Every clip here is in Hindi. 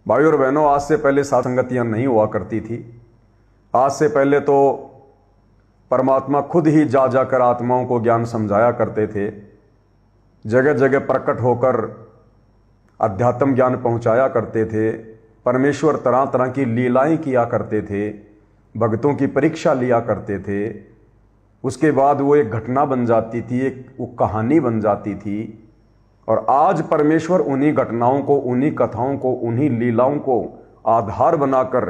भाई और बहनों, आज से पहले सात संगतियां नहीं हुआ करती थी। आज से पहले तो परमात्मा खुद ही जा जाकर आत्माओं को ज्ञान समझाया करते थे। जगह जगह प्रकट होकर अध्यात्म ज्ञान पहुंचाया करते थे। परमेश्वर तरह तरह की लीलाएं किया करते थे, भक्तों की परीक्षा लिया करते थे। उसके बाद वो एक घटना बन जाती थी, एक वो कहानी बन जाती थी। और आज परमेश्वर उन्हीं घटनाओं को, उन्हीं कथाओं को, उन्हीं लीलाओं को आधार बनाकर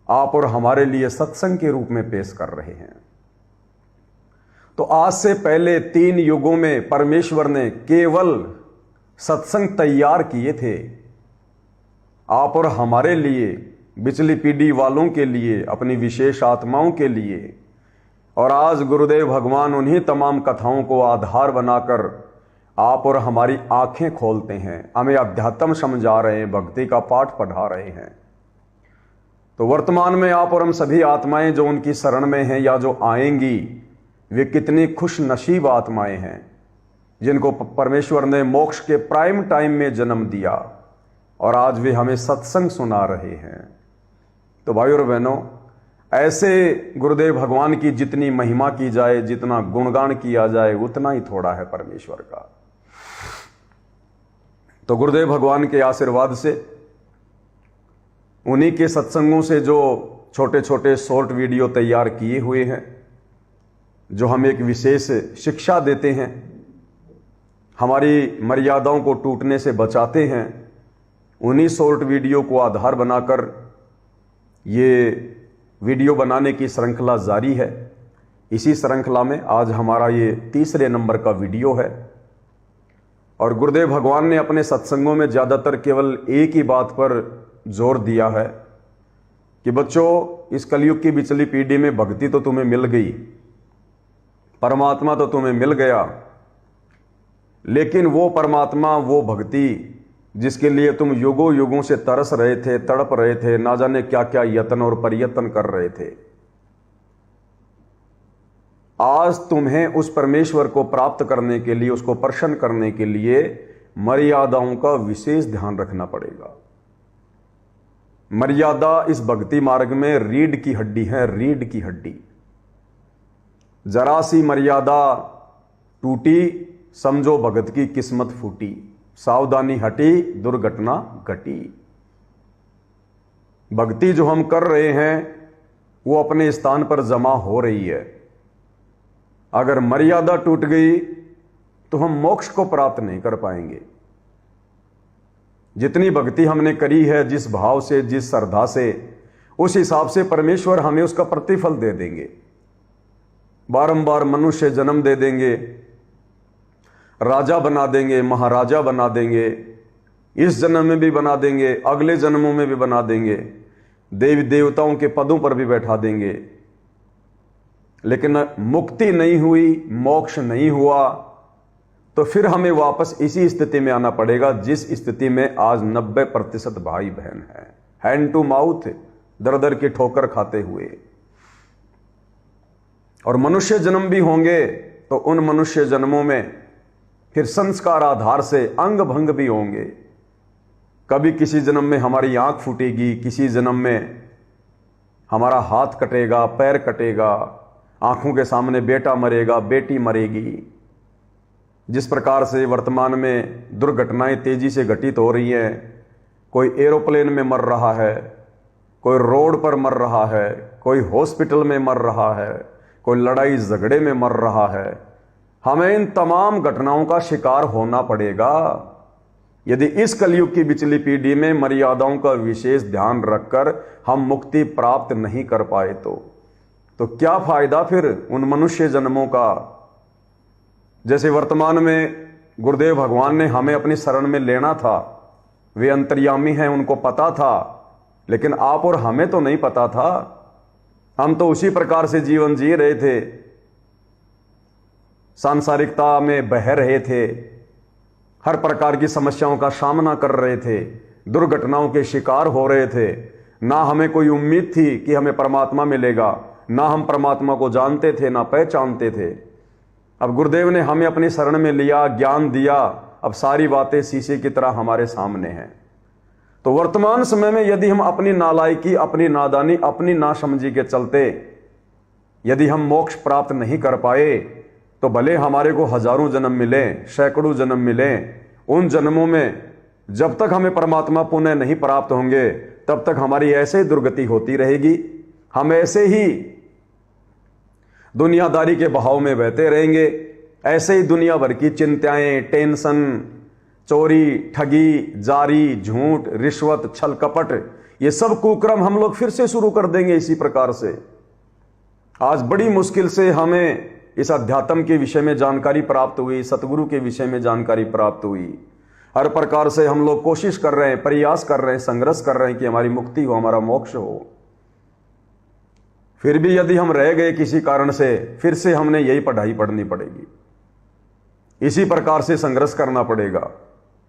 आप और हमारे लिए सत्संग के रूप में पेश कर रहे हैं। तो आज से पहले 3 युगों में परमेश्वर ने केवल सत्संग तैयार किए थे आप और हमारे लिए, पिछली पीढ़ी वालों के लिए, अपनी विशेष आत्माओं के लिए। और आज गुरुदेव भगवान उन्हीं तमाम कथाओं को आधार बनाकर आप और हमारी आंखें खोलते हैं, हमें अध्यात्म समझा रहे हैं, भक्ति का पाठ पढ़ा रहे हैं। तो वर्तमान में आप और हम सभी आत्माएं जो उनकी शरण में हैं या जो आएंगी, वे कितनी खुश नसीब आत्माएं हैं जिनको परमेश्वर ने मोक्ष के प्राइम टाइम में जन्म दिया और आज वे हमें सत्संग सुना रहे हैं। तो भाई और बहनों, ऐसे गुरुदेव भगवान की जितनी महिमा की जाए, जितना गुणगान किया जाए, उतना ही थोड़ा है परमेश्वर का। तो गुरुदेव भगवान के आशीर्वाद से, उन्हीं के सत्संगों से जो छोटे छोटे शॉर्ट वीडियो तैयार किए हुए हैं, जो हम एक विशेष शिक्षा देते हैं, हमारी मर्यादाओं को टूटने से बचाते हैं, उन्हीं शॉर्ट वीडियो को आधार बनाकर ये वीडियो बनाने की श्रृंखला जारी है। इसी श्रृंखला में आज हमारा ये 3रे नंबर का वीडियो है। और गुरुदेव भगवान ने अपने सत्संगों में ज़्यादातर केवल एक ही बात पर जोर दिया है कि बच्चों, इस कलयुग की पिछली पीढ़ी में भक्ति तो तुम्हें मिल गई, परमात्मा तो तुम्हें मिल गया, लेकिन वो परमात्मा, वो भक्ति जिसके लिए तुम युगों युगों से तरस रहे थे, तड़प रहे थे, ना जाने क्या क्या यत्न और प्रयत्न कर रहे थे, आज तुम्हें उस परमेश्वर को प्राप्त करने के लिए, उसको प्रसन्न करने के लिए मर्यादाओं का विशेष ध्यान रखना पड़ेगा। मर्यादा इस भक्ति मार्ग में रीढ़ की हड्डी है, रीढ़ की हड्डी। जरा सी मर्यादा टूटी, समझो भगत की किस्मत फूटी, सावधानी हटी, दुर्घटना घटी। भक्ति जो हम कर रहे हैं वो अपने स्थान पर जमा हो रही है। अगर मर्यादा टूट गई तो हम मोक्ष को प्राप्त नहीं कर पाएंगे। जितनी भक्ति हमने करी है, जिस भाव से, जिस श्रद्धा से, उस हिसाब से परमेश्वर हमें उसका प्रतिफल दे देंगे। बारंबार मनुष्य जन्म दे देंगे, राजा बना देंगे, महाराजा बना देंगे, इस जन्म में भी बना देंगे, अगले जन्मों में भी बना देंगे, देवी देवताओं के पदों पर भी बैठा देंगे। लेकिन मुक्ति नहीं हुई, मोक्ष नहीं हुआ, तो फिर हमें वापस इसी स्थिति में आना पड़ेगा जिस स्थिति में आज 90% भाई बहन हैं, हैंड टू माउथ, दर दर की ठोकर खाते हुए। और मनुष्य जन्म भी होंगे तो उन मनुष्य जन्मों में फिर संस्कार आधार से अंग भंग भी होंगे। कभी किसी जन्म में हमारी आंख फूटेगी, किसी जन्म में हमारा हाथ कटेगा, पैर कटेगा, आंखों के सामने बेटा मरेगा, बेटी मरेगी। जिस प्रकार से वर्तमान में दुर्घटनाएं तेजी से घटित हो रही हैं, कोई एरोप्लेन में मर रहा है, कोई रोड पर मर रहा है, कोई हॉस्पिटल में मर रहा है, कोई लड़ाई झगड़े में मर रहा है, हमें इन तमाम घटनाओं का शिकार होना पड़ेगा यदि इस कलयुग की पिछली पीढ़ी में मर्यादाओं का विशेष ध्यान रखकर हम मुक्ति प्राप्त नहीं कर पाए तो क्या फायदा फिर उन मनुष्य जन्मों का। जैसे वर्तमान में गुरुदेव भगवान ने हमें अपनी शरण में लेना था, वे अंतर्यामी हैं, उनको पता था, लेकिन आप और हमें तो नहीं पता था। हम तो उसी प्रकार से जीवन जी रहे थे, सांसारिकता में बह रहे थे, हर प्रकार की समस्याओं का सामना कर रहे थे, दुर्घटनाओं के शिकार हो रहे थे। ना हमें कोई उम्मीद थी कि हमें परमात्मा मिलेगा, ना हम परमात्मा को जानते थे, ना पहचानते थे। अब गुरुदेव ने हमें अपनी शरण में लिया, ज्ञान दिया, अब सारी बातें शीशे की तरह हमारे सामने हैं। तो वर्तमान समय में यदि हम अपनी नालायकी, अपनी नादानी, अपनी नासमझी के चलते यदि हम मोक्ष प्राप्त नहीं कर पाए, तो भले हमारे को हजारों जन्म मिले, सैकड़ों जन्म मिले, उन जन्मों में जब तक हमें परमात्मा पुण्य नहीं प्राप्त होंगे तब तक हमारी ऐसे ही दुर्गति होती रहेगी। हम ऐसे ही दुनियादारी के बहाव में बहते रहेंगे, ऐसे ही दुनिया भर की चिंताएं, टेंशन, चोरी, ठगी, जारी, झूठ, रिश्वत, छल कपट, ये सब कुक्रम हम लोग फिर से शुरू कर देंगे इसी प्रकार से। आज बड़ी मुश्किल से हमें इस अध्यात्म के विषय में जानकारी प्राप्त हुई, सतगुरु के विषय में जानकारी प्राप्त हुई। हर प्रकार से हम लोग कोशिश कर रहे हैं, प्रयास कर रहे हैं, संघर्ष कर रहे हैं कि हमारी मुक्ति हो, हमारा मोक्ष हो। फिर भी यदि हम रह गए किसी कारण से, फिर से हमने यही पढ़ाई पढ़नी पड़ेगी, इसी प्रकार से संघर्ष करना पड़ेगा,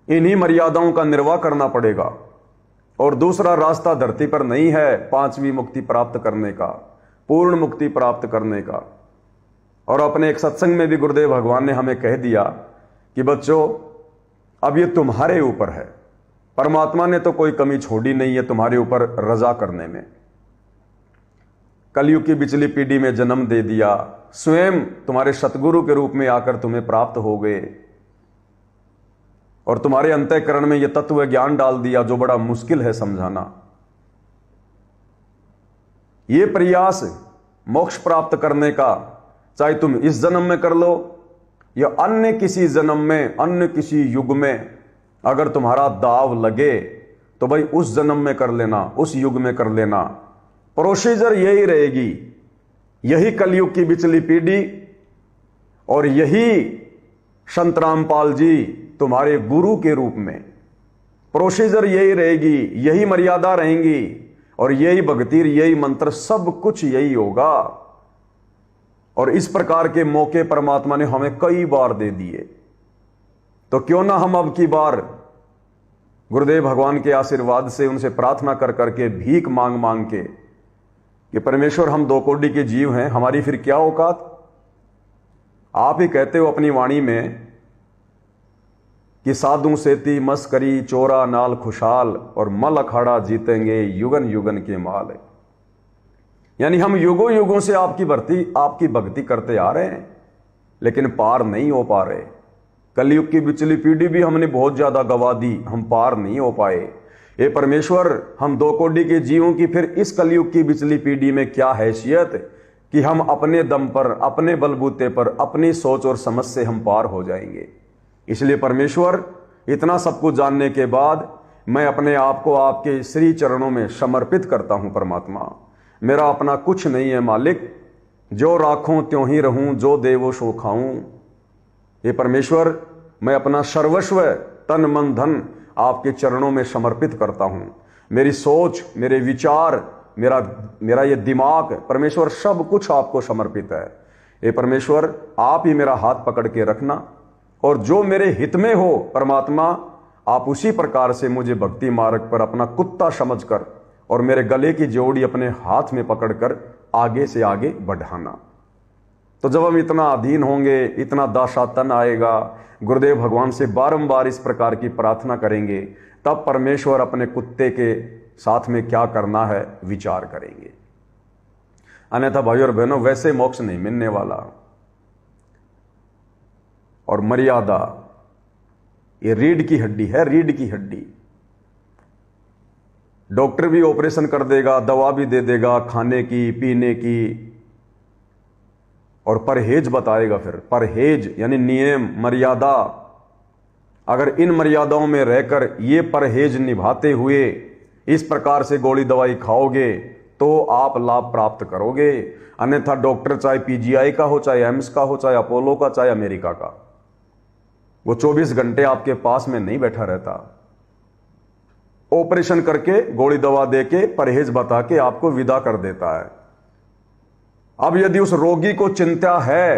इन्हीं मर्यादाओं का निर्वाह करना पड़ेगा। और दूसरा रास्ता धरती पर नहीं है पांचवी मुक्ति प्राप्त करने का, पूर्ण मुक्ति प्राप्त करने का। और अपने एक सत्संग में भी गुरुदेव भगवान ने हमें कह दिया कि बच्चों, अब ये तुम्हारे ऊपर है, परमात्मा ने तो कोई कमी छोड़ी नहीं है तुम्हारे ऊपर रजा करने में। कलयुग की बिचली पीढ़ी में जन्म दे दिया, स्वयं तुम्हारे सतगुरु के रूप में आकर तुम्हें प्राप्त हो गए, और तुम्हारे अंतःकरण में यह तत्व ज्ञान डाल दिया जो बड़ा मुश्किल है समझाना। यह प्रयास मोक्ष प्राप्त करने का, चाहे तुम इस जन्म में कर लो या अन्य किसी जन्म में, अन्य किसी युग में, अगर तुम्हारा दाव लगे तो भाई उस जन्म में कर लेना, उस युग में कर लेना। प्रोसीजर यही रहेगी, यही कलयुग की बिचली पीढ़ी और यही संत रामपाल जी तुम्हारे गुरु के रूप में, प्रोसीजर यही रहेगी, यही मर्यादा रहेंगी और यही भक्ति, यही मंत्र, सब कुछ यही होगा। और इस प्रकार के मौके परमात्मा ने हमें कई बार दे दिए, तो क्यों ना हम अब की बार गुरुदेव भगवान के आशीर्वाद से उनसे प्रार्थना कर करके, भीख मांग मांग के कि परमेश्वर हम दो कोटि के जीव हैं, हमारी फिर क्या औकात। आप ही कहते हो अपनी वाणी में कि साधु सेती मस्करी चोरा नाल खुशहाल और मल अखाड़ा जीतेंगे युगन युगन के माल। यानी हम युगों युगों से आपकी भक्ति करते आ रहे हैं, लेकिन पार नहीं हो पा रहे। कलयुग की बिचली पीढ़ी भी हमने बहुत ज्यादा गवा दी, हम पार नहीं हो पाए। ये परमेश्वर, हम दो कोटि के जीवों की फिर इस कलयुग की बिचली पीढ़ी में क्या हैसियत कि हम अपने दम पर, अपने बलबूते पर, अपनी सोच और समझ से हम पार हो जाएंगे। इसलिए परमेश्वर, इतना सब कुछ जानने के बाद मैं अपने आप को आपके श्री चरणों में समर्पित करता हूं। परमात्मा, मेरा अपना कुछ नहीं है मालिक, जो राखूं त्यों ही रहूं, जो देवो सो खाऊं। ये परमेश्वर, मैं अपना सर्वस्व तन मन धन आपके चरणों में समर्पित करता हूं। मेरी सोच, मेरे विचार, मेरा ये दिमाग, परमेश्वर सब कुछ आपको समर्पित है। ये परमेश्वर, आप ही मेरा हाथ पकड़ के रखना और जो मेरे हित में हो परमात्मा, आप उसी प्रकार से मुझे भक्ति मार्ग पर अपना कुत्ता समझकर और मेरे गले की जोड़ी अपने हाथ में पकड़कर आगे से आगे बढ़ाना। तो जब हम इतना अधीन होंगे, इतना दासातन आएगा, गुरुदेव भगवान से बारंबार इस प्रकार की प्रार्थना करेंगे, तब परमेश्वर अपने कुत्ते के साथ में क्या करना है विचार करेंगे। अन्यथा भाई और बहनों, वैसे मोक्ष नहीं मिलने वाला। और मर्यादा, ये रीढ़ की हड्डी है, रीढ़ की हड्डी। डॉक्टर भी ऑपरेशन कर देगा, दवा भी दे देगा खाने की, पीने की, और परहेज बताएगा। फिर परहेज यानी नियम, मर्यादा। अगर इन मर्यादाओं में रहकर ये परहेज निभाते हुए इस प्रकार से गोली दवाई खाओगे तो आप लाभ प्राप्त करोगे। अन्यथा डॉक्टर चाहे पीजीआई का हो, चाहे एम्स का हो, चाहे अपोलो का, चाहे अमेरिका का, वो 24 घंटे आपके पास में नहीं बैठा रहता। ऑपरेशन करके, गोली दवा देके, परहेज बता के आपको विदा कर देता है। अब यदि उस रोगी को चिंता है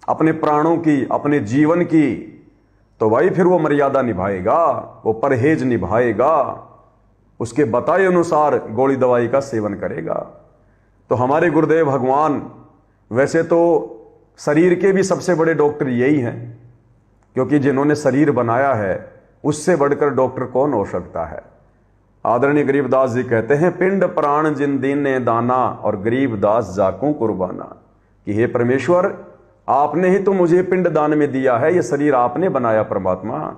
अपने प्राणों की, अपने जीवन की, तो भाई फिर वो मर्यादा निभाएगा, वो परहेज निभाएगा, उसके बताए अनुसार गोली दवाई का सेवन करेगा। तो हमारे गुरुदेव भगवान वैसे तो शरीर के भी सबसे बड़े डॉक्टर यही हैं, क्योंकि जिन्होंने शरीर बनाया है उससे बढ़कर डॉक्टर कौन हो सकता है। आदरणीय गरीबदास जी कहते हैं, पिंड प्राण जिन दीने दाना और गरीबदास जाकू कुर्बाना, कि हे परमेश्वर, आपने ही तो मुझे पिंड दान में दिया है, ये शरीर आपने बनाया परमात्मा,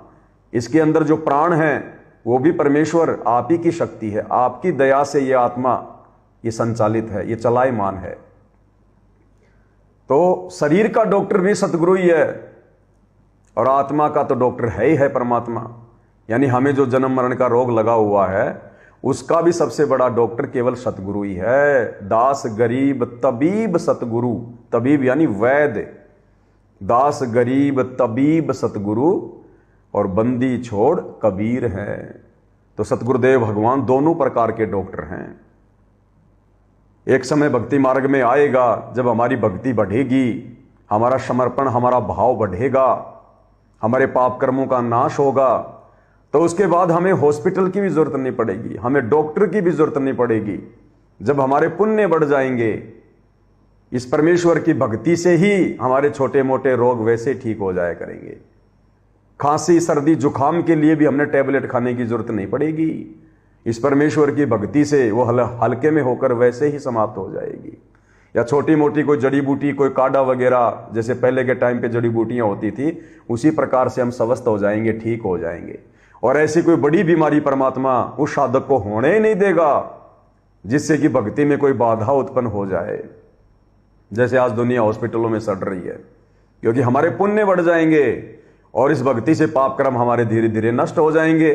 इसके अंदर जो प्राण है वो भी परमेश्वर आप ही की शक्ति है, आपकी दया से ये आत्मा ये संचालित है, ये चलायमान है। तो शरीर का डॉक्टर भी सतगुरु ही है और आत्मा का तो डॉक्टर है ही है परमात्मा। यानी हमें जो जन्म मरण का रोग लगा हुआ है उसका भी सबसे बड़ा डॉक्टर केवल सतगुरु ही है। दास गरीब तबीब सतगुरु, तबीब यानी वैद्य, दास गरीब तबीब सतगुरु और बंदी छोड़ कबीर है। तो सतगुरुदेव भगवान दोनों प्रकार के डॉक्टर हैं। एक समय भक्ति मार्ग में आएगा जब हमारी भक्ति बढ़ेगी, हमारा समर्पण, हमारा भाव बढ़ेगा, हमारे पाप कर्मों का नाश होगा, तो उसके बाद हमें हॉस्पिटल की भी जरूरत नहीं पड़ेगी, हमें डॉक्टर की भी जरूरत नहीं पड़ेगी। जब हमारे पुण्य बढ़ जाएंगे, इस परमेश्वर की भक्ति से ही हमारे छोटे मोटे रोग वैसे ठीक हो जाया करेंगे। खांसी सर्दी जुकाम के लिए भी हमने टैबलेट खाने की जरूरत नहीं पड़ेगी। इस परमेश्वर की भक्ति से वो हल्के में होकर वैसे ही समाप्त हो जाएगी। या छोटी मोटी कोई जड़ी बूटी, कोई काढ़ा वगैरह, जैसे पहले के टाइम पे जड़ी बूटियां होती थी, उसी प्रकार से हम स्वस्थ हो जाएंगे, ठीक हो जाएंगे। और ऐसी कोई बड़ी बीमारी परमात्मा उस साधक को होने ही नहीं देगा जिससे कि भक्ति में कोई बाधा उत्पन्न हो जाए, जैसे आज दुनिया हॉस्पिटलों में सड़ रही है। क्योंकि हमारे पुण्य बढ़ जाएंगे और इस भक्ति से पाप कर्म हमारे धीरे धीरे नष्ट हो जाएंगे।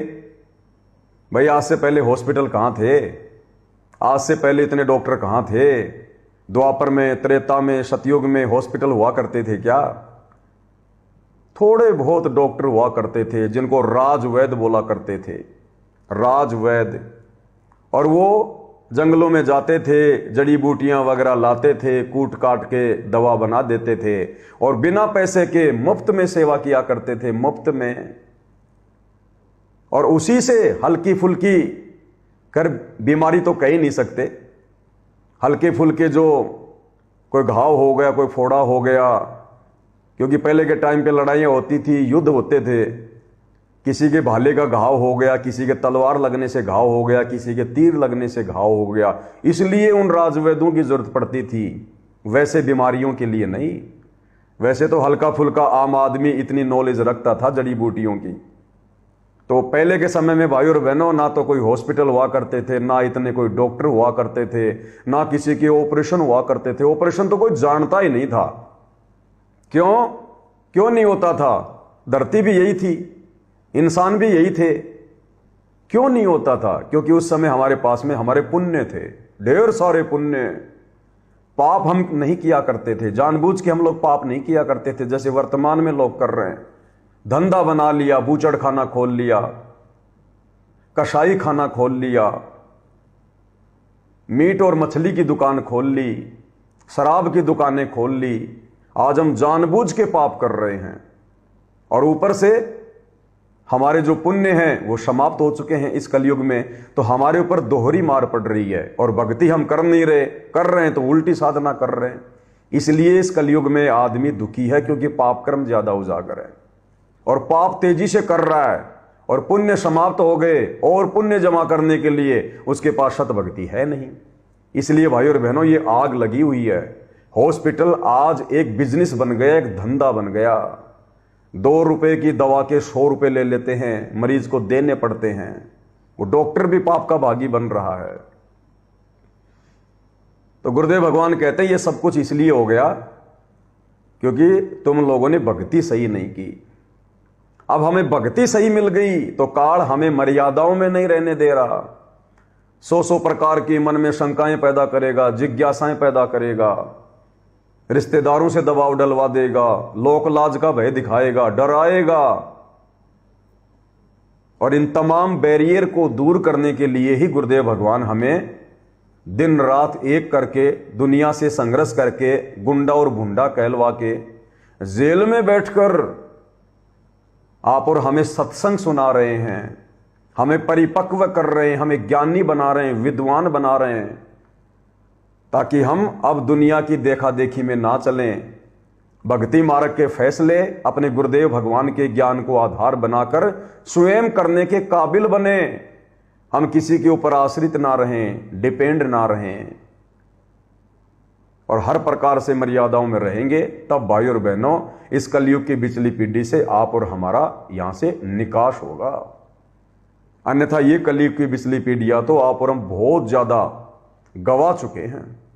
भाई, आज से पहले हॉस्पिटल कहां थे? आज से पहले इतने डॉक्टर कहां थे? द्वापर में, त्रेता में, सतयुग में हॉस्पिटल हुआ करते थे क्या? थोड़े बहुत डॉक्टर हुआ करते थे जिनको राजवैद्य बोला करते थे, राजवैद्य। और वो जंगलों में जाते थे, जड़ी बूटियां वगैरह लाते थे, कूट काट के दवा बना देते थे और बिना पैसे के मुफ्त में सेवा किया करते थे, मुफ्त में। और उसी से हल्की फुल्की कर, बीमारी तो कह ही नहीं सकते, हल्के फुल्के जो कोई घाव हो गया, कोई फोड़ा हो गया, क्योंकि पहले के टाइम पे लड़ाइयाँ होती थी, युद्ध होते थे, किसी के भाले का घाव हो गया, किसी के तलवार लगने से घाव हो गया, किसी के तीर लगने से घाव हो गया, इसलिए उन राजवैद्यों की जरूरत पड़ती थी, वैसे बीमारियों के लिए नहीं। वैसे तो हल्का फुल्का आम आदमी इतनी नॉलेज रखता था जड़ी बूटियों की। तो पहले के समय में भाई और बहनों, ना तो कोई हॉस्पिटल हुआ करते थे, ना इतने कोई डॉक्टर हुआ करते थे, ना किसी के ऑपरेशन हुआ करते थे। ऑपरेशन तो कोई जानता ही नहीं था। क्यों नहीं होता था? धरती भी यही थी, इंसान भी यही थे। क्यों नहीं होता था? क्योंकि उस समय हमारे पास में हमारे पुण्य थे, ढेर सारे पुण्य। पाप हम नहीं किया करते थे, जानबूझ के हम लोग पाप नहीं किया करते थे जैसे वर्तमान में लोग कर रहे हैं। धंधा बना लिया, बूचड़ खाना खोल लिया, कसाई खाना खोल लिया, मीट और मछली की दुकान खोल ली, शराब की दुकानें खोल ली। आज हम जानबूझ के पाप कर रहे हैं और ऊपर से हमारे जो पुण्य हैं वो समाप्त हो चुके हैं इस कलयुग में। तो हमारे ऊपर दोहरी मार पड़ रही है और भक्ति हम कर नहीं रहे, कर रहे हैं तो उल्टी साधना कर रहे हैं। इसलिए इस कलयुग में आदमी दुखी है, क्योंकि पाप कर्म ज्यादा उजागर है और पाप तेजी से कर रहा है और पुण्य समाप्त हो गए और पुण्य जमा करने के लिए उसके पास सत भक्ति है नहीं। इसलिए भाई और बहनों, ये आग लगी हुई है। हॉस्पिटल आज एक बिजनेस बन गया, एक धंधा बन गया। 2 रुपए की दवा के 100 रुपए ले लेते हैं, मरीज को देने पड़ते हैं। वो डॉक्टर भी पाप का भागी बन रहा है। तो गुरुदेव भगवान कहते हैं ये सब कुछ इसलिए हो गया क्योंकि तुम लोगों ने भक्ति सही नहीं की। अब हमें भक्ति सही मिल गई तो काल हमें मर्यादाओं में नहीं रहने दे रहा। 100 प्रकार की मन में शंकाएं पैदा करेगा, जिज्ञासाएं पैदा करेगा, रिश्तेदारों से दबाव डलवा देगा, लोक लाज का भय दिखाएगा, डराएगा। और इन तमाम बैरियर को दूर करने के लिए ही गुरुदेव भगवान हमें दिन रात एक करके, दुनिया से संघर्ष करके, गुंडा और भुंडा कहलवा के, जेल में बैठकर आप और हमें सत्संग सुना रहे हैं, हमें परिपक्व कर रहे हैं, हमें ज्ञानी बना रहे हैं, विद्वान बना रहे हैं, ताकि हम अब दुनिया की देखा देखी में ना चलें। भक्ति मार्ग के फैसले अपने गुरुदेव भगवान के ज्ञान को आधार बनाकर स्वयं करने के काबिल बने। हम किसी के ऊपर आश्रित ना रहें, डिपेंड ना रहें और हर प्रकार से मर्यादाओं में रहेंगे, तब भाई और बहनों इस कलयुग की बिचली पीढ़ी से आप और हमारा यहां से निकाश होगा। अन्यथा ये कलयुग की बिचली पीढ़ियां तो आप और हम बहुत ज्यादा गवा चुके हैं।